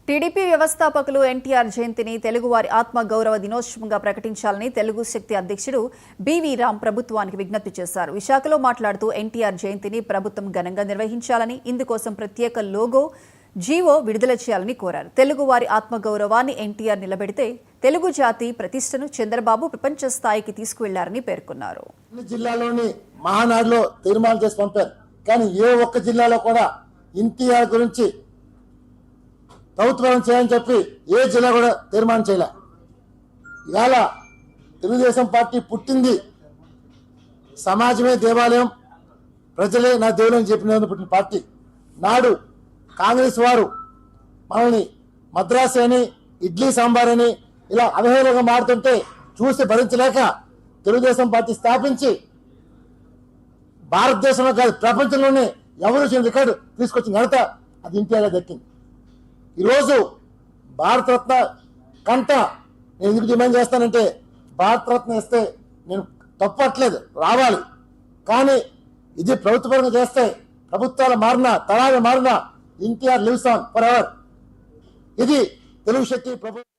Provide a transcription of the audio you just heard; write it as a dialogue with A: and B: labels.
A: TDP వ్యవస్థాపకులు ఎన్టీఆర్ జయంతిని తెలుగువారి ఆత్మ గౌరవ దినోత్సవంగా ప్రకటించాలని తెలుగు శక్తి అధ్యక్షుడు బివి రామ్ ప్రభుత్వానికి విజ్ఞప్తి చేశారు. విశాఖలో మాట్లాడుతూ ఎన్టీఆర్ జయంతిని ప్రభుత్వం ఘనంగా నిర్వహించాలని, ఇందుకోసం ప్రత్యేక లోగో జీవో విడుదల చేయాలని కోరారు. తెలుగువారి ఆత్మగౌరవాన్ని ఎన్టీఆర్ నిలబెడితే తెలుగు జాతి ప్రతిష్టను చంద్రబాబు ప్రపంచ స్థాయికి తీసుకువెళ్లారని పేర్కొన్నారు.
B: జిల్లాలోని మహానాడులో తీర్మానం చేసి పంపారు, కానీ ఏ ఒక్క జిల్లాలో కూడా ఎన్టీఆర్ గురించి ప్రభుత్వం చేయాలని చెప్పి ఏ జిల్లా కూడా తీర్మానం చేయలే. ఇవాళ తెలుగుదేశం పార్టీ పుట్టింది సమాజమే దేవాలయం, ప్రజలే నా దేవుడు అని చెప్పిన పుట్టిన పార్టీ. నాడు కాంగ్రెస్ వారు మనల్ని మద్రాసు అని, ఇడ్లీ సాంబార్ అని ఇలా అవహేళనగా మారుతుంటే చూసి భరించలేక తెలుగుదేశం పార్టీ స్థాపించి భారతదేశంలో కాదు ప్రపంచంలోనే ఎవరు వచ్చిన రికార్డు తీసుకొచ్చిన ఘనత అది ఎన్టీఆర్ దక్కింది. ఈరోజు భారతరత్న కంట నేను ఎందుకు డిమాండ్ చేస్తానంటే, భారతరత్న ఇస్తే నేను తప్పట్లేదు, రావాలి. కానీ ఇది ప్రభుత్వపరంగా చేస్తే ప్రభుత్వాలు మారినా తరాలు మారినా NTR lives on for ever. ఇది తెలుగు శక్తి ప్రభుత్వం.